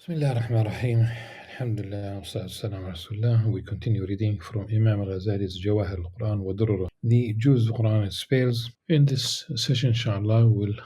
Bismillah ar-Rahman ar-Rahim. Alhamdulillah, wassalatu wassalamu ala Rasulullah. We continue reading from Imam Al-Ghazali's Jawahir al-Quran wa Durur, the Juz Quran and spells. In this session, inshallah, we'll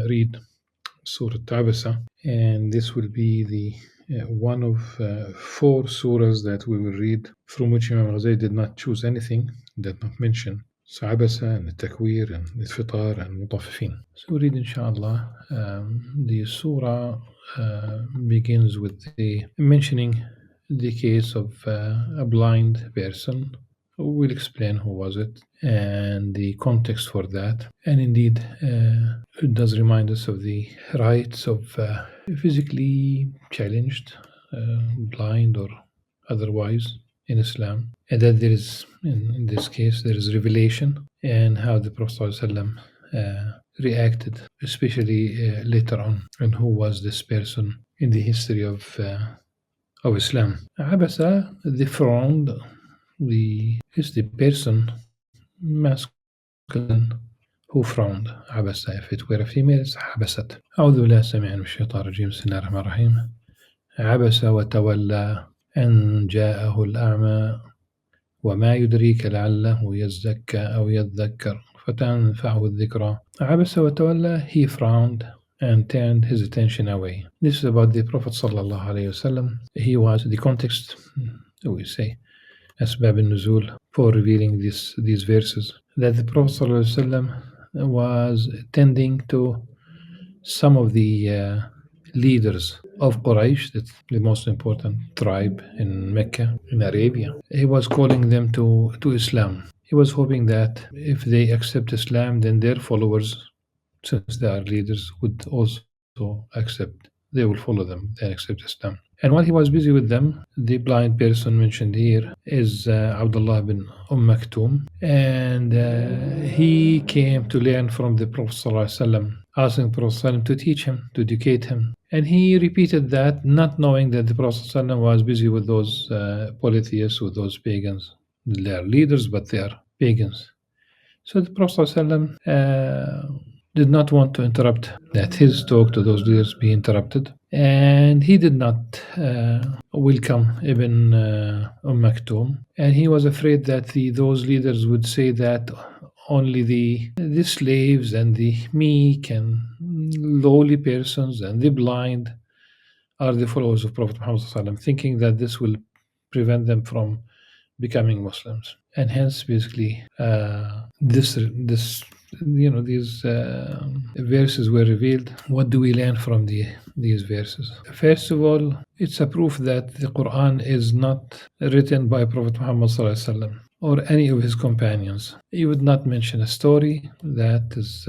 read Surah Abasa, and this will be the one of four surahs that we will read, from which Imam Al-Ghazali did not choose anything, did not mention. So Abasa and Takwir and Fitar and Mutaffifin. So we read, inshallah, the surah begins with the mentioning the case of a blind person. We'll explain who was it and the context for that. And indeed, it does remind us of the rights of physically challenged, blind or otherwise, in Islam, and that there is, in this case, there is revelation, and how the Prophet ﷺ reacted, especially later on, and who was this person in the history of Islam. Abasa, the frowned, is the person, masculine, who frowned. Abasa, if it were a female, it's Abasat. أعوذ بالله السميع من الشيطان الرجيم. بسم الله الرحمن الرحيم. عبس وتولى أن جاءه الأعمى وما يدريك لعله يزكى أو يذكر فتنفعه الذكرى. عبس وتولى, he frowned and turned his attention away. This is about the Prophet sallallahu alaihi wasallam. He was the context, we say, أسباب النزول, for revealing these verses, that the Prophet sallallahu alaihi wasallam was tending to some of the leaders of Quraysh, that's the most important tribe in Mecca, in Arabia. He was calling them to Islam. He was hoping that if they accept Islam, then their followers, since they are leaders, would also accept. They will follow them and accept Islam. And while he was busy with them, the blind person mentioned here is Abdullah bin Maktoum, and he came to learn from the Prophet ﷺ, asking the Prophet ﷺ to teach him, to educate him. And he repeated that, not knowing that the Prophet ﷺ was busy with those polytheists, with those pagans. They are leaders, but they are pagans. So the Prophet ﷺ did not want to interrupt, that his talk to those leaders be interrupted, and he did not welcome Ibn Maktoum, and he was afraid that those leaders would say that only the slaves and the meek and lowly persons and the blind are the followers of Prophet Muhammad, thinking that this will prevent them from becoming Muslims. And hence, basically, these verses were revealed. What do we learn from these verses? First of all, it's a proof that the Qur'an is not written by Prophet Muhammad ﷺ or any of his companions. He would not mention a story that is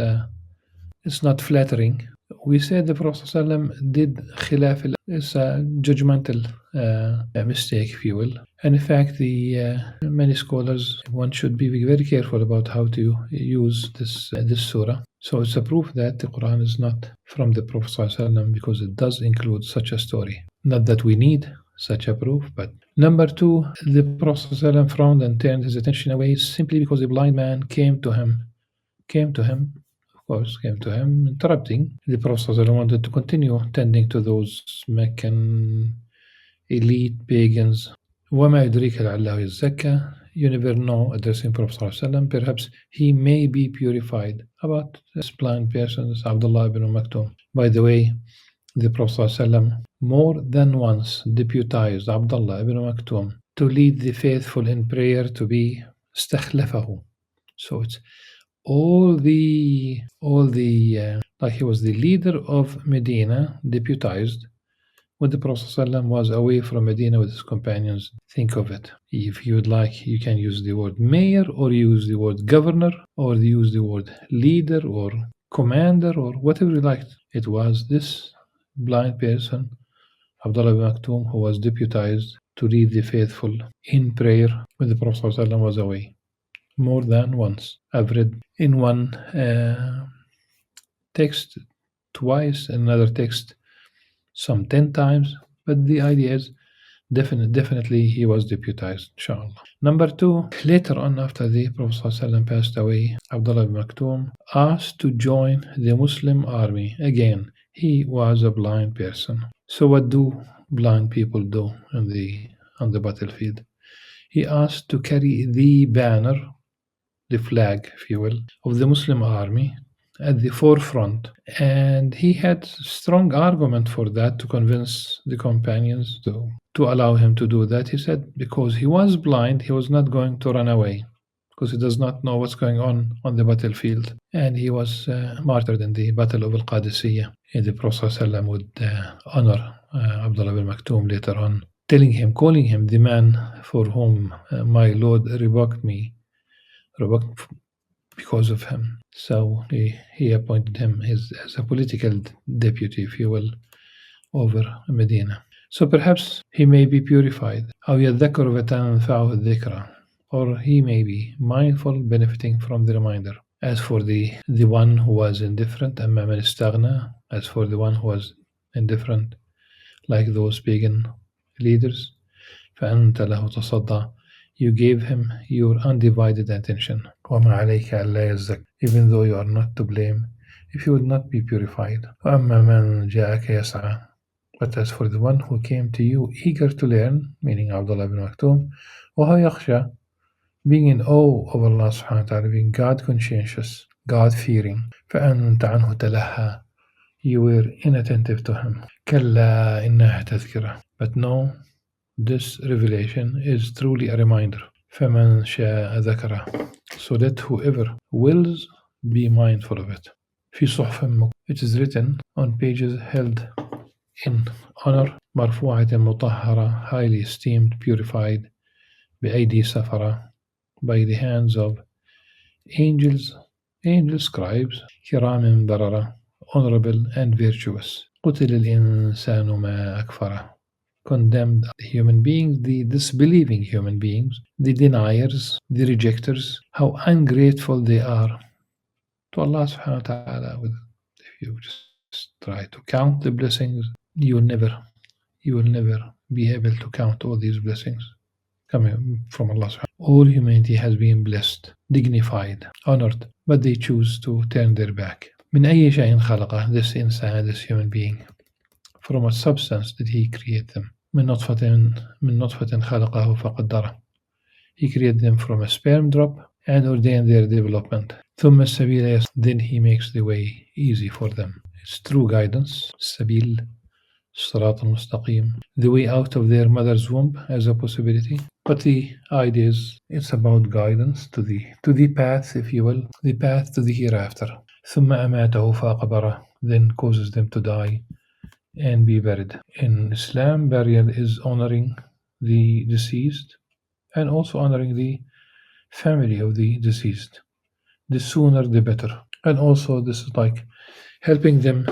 it's not flattering. We said the Prophet ﷺ did khilaf, it's a judgmental mistake, if you will. And in fact, many scholars, one should be very careful about how to use this surah. So it's a proof that the Quran is not from the Prophet ﷺ, because it does include such a story. Not that we need such a proof, but number two, the Prophet ﷺ frowned and turned his attention away simply because a blind man came to him, interrupting. The Prophet ﷺ wanted to continue tending to those Meccan elite pagans. وَمَا يُدْرِيكَ لَعَلَّهُ يَزَّكَّى. You never know, addressing Prophet ﷺ, perhaps he may be purified. About this blind person, Abdullah ibn Maktoum. By the way, the Prophet ﷺ more than once deputized Abdullah ibn Maktoum to lead the faithful in prayer, to be استخلفه. So it's all the like he was the leader of Medina, deputized, when the Prophet ﷺ was away from Medina with his companions. Think of it. If you would like, you can use the word mayor, or use the word governor, or use the word leader, or commander, or whatever you like. It was this blind person, Abdullah ibn Maktoum, who was deputized to lead the faithful in prayer when the Prophet ﷺ was away. More than once. I've read in one text twice, another text some 10 times, but the idea is definitely he was deputized, inshallah. Number two, later on, after the Prophet ﷺ passed away, Abdullah ibn Maktoum asked to join the Muslim army. Again, he was a blind person. So what do blind people do on the battlefield. He asked to carry the banner, the flag, if you will, of the Muslim army at the forefront. And he had strong argument for that to convince the companions to allow him to do that. He said because he was blind, he was not going to run away because he does not know what's going on the battlefield. And he was martyred in the Battle of Al-Qadisiyah. And the Prophet ﷺ would honor Abdullah bin Maktoum later on, calling him the man for whom my Lord revoked because of him. So he appointed him as a political deputy, if you will, over Medina. So perhaps he may be purified. أو يذكر فتنفعه الذكرى. Or he may be mindful, benefiting from the reminder. As for the one who was indifferent, أما من استغنى, as for the one who was indifferent, like those pagan leaders, فأنت له تصدى, you gave him your undivided attention. وما عليك ألا يزكى, even though you are not to blame if you would not be purified. وأما من جاءك يسعى, but as for the one who came to you eager to learn, meaning Abdullah bin Maktoum, وهو يخشى, being in awe of Allah subhanahu wa ta'ala, being God conscientious, God fearing, فأنت عنه تلهى, you were inattentive to him. كلا إنها تذكرة, but no, this revelation is truly a reminder. فمن شاء ذكره, so that whoever wills be mindful of it. في صحف, it is written on pages held in honor, مرفوعة مطهرة, highly esteemed, purified, بأيدي سفرة, by the hands of angel scribes, كرام بررة, honorable and virtuous. قتل الإنسان ما أكفره, condemned human beings, the disbelieving human beings, the deniers, the rejectors, how ungrateful they are to Allah subhanahu wa ta'ala. If you just try to count the blessings, you will never be able to count all these blessings coming from Allah subhanahu wa ta'ala. All humanity has been blessed, dignified, honored, but they choose to turn their back. من أي شيء خلقه, this insan, this human being, from what substance did he create them? من نطفة خلقه فقدره, he created them from a sperm drop and ordained their development. ثم السبيل, then he makes the way easy for them. It's true guidance, السبيل, الصراط المستقيم, the way out of their mother's womb as a possibility. But the idea is, it's about guidance to the path, if you will, the path to the hereafter. ثم أماته فأقبره, then causes them to die and be buried. In Islam, burial is honoring the deceased and also honoring the family of the deceased. The sooner the better. And also this is like helping them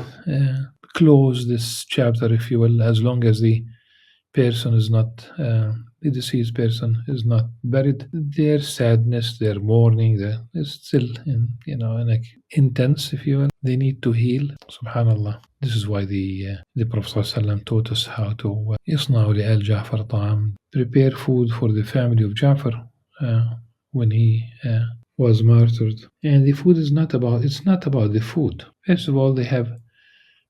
close this chapter, if you will, as long as the person is not, the deceased person is not buried. Their sadness, their mourning, is still intense, if you will. They need to heal. Subhanallah. This is why the Prophet ﷺ taught us how to يصنع لآل جعفر طعام, prepare food for the family of Ja'far when he was martyred. And the food is not about the food. First of all, they have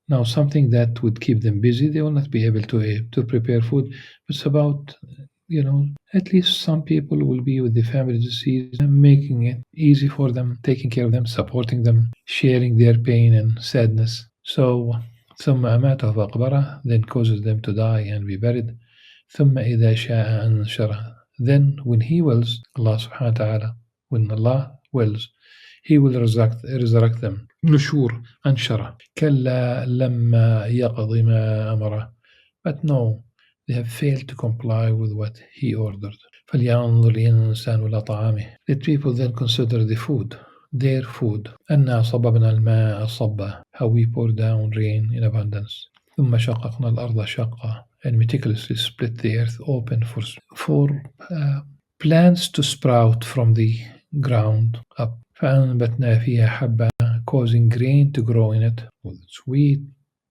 now something that would keep them busy. They will not be able to prepare food. It's about, at least some people will be with the family deceased, making it easy for them, taking care of them, supporting them, sharing their pain and sadness. So ثم أماته فأقبره, then causes them to die and be buried. ثم إذا شاء أنشره, then when he wills, Allah subhanahu wa ta'ala, when Allah wills, he will resurrect them. نشور, أنشره. كلا لما يقضي ما أمره, but no, they have failed to comply with what he ordered. فلينظر الإنسان إلى طعامه, let people then consider the food, their food. أنا صببنا الماء صبا, how we pour down rain in abundance. ثم شققنا الأرض شقا, and meticulously split the earth open for plants to sprout from the ground up. فأنبتنا فيها حبا, causing grain to grow in it, with wheat,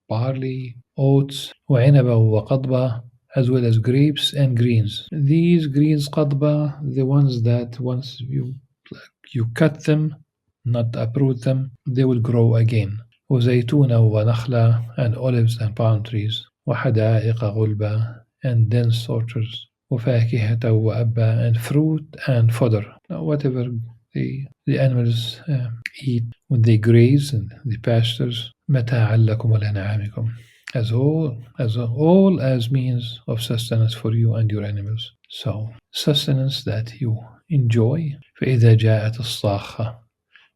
barley, oats, وعنبا وقضبا, as well as grapes and greens. These greens, qadba, the ones that once you cut them, not uproot them, they will grow again. وزيتونا ونخلا, and olives and palm trees. وحدائق غلبا and dense orchards وفاكهة وأبا and fruit and fodder. Whatever the animals eat when they graze in the pastures. متاعا لكم ولأنعامكم. All as means of sustenance for you and your animals. So sustenance that you enjoy. فإذا جاءت الصاخة,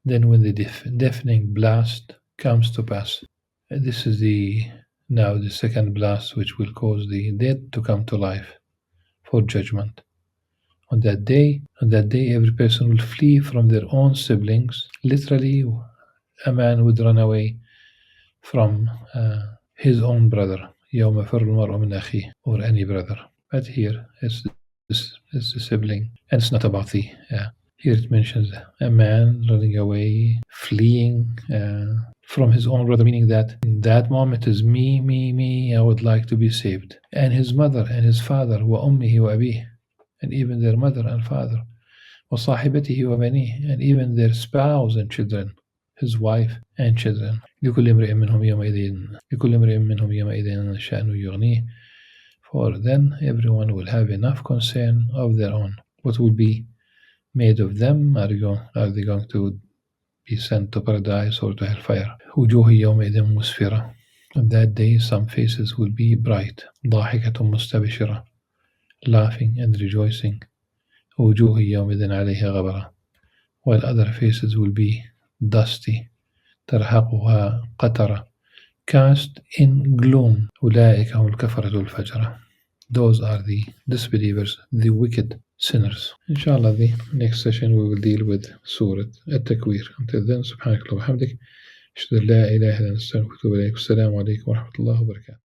then when the deafening blast comes to pass. This is now the second blast which will cause the dead to come to life for judgment. On that day, every person will flee from their own siblings. Literally, a man would run away from his own brother. يوم يفر المرء من أخيه, or any brother. But here it's the sibling, and it's not about the. Here it mentions a man running away, fleeing from his own brother, meaning that in that moment is me. I would like to be saved, and his mother and his father, وأمه وأبيه, and even their mother and father, وصاحبته وبنيه, and even their spouse and children, his wife and children. لكل امرئ منهم يومئذ شأن يغنيه. For then everyone will have enough concern of their own. What will be made of them? Are they going to be sent to paradise or to hellfire? وجوه يومئذ مسفرة. On that day some faces will be bright. ضاحكة مستبشرة, laughing and rejoicing. وجوه يومئذ عليها غبرة. While other faces will be dusty. ترهقها قترة, cast in gloom. أولئك هم الكفرة الفجرة. Those are the disbelievers, the wicked sinners. Inshallah, the next session we will deal with Surah At-Takwir. Until then, سبحانك اللهم وبحمدك أشهد أن لا إله إلا أنت أستغفرك وأتوب إليك. السلام عليكم ورحمة الله وبركاته.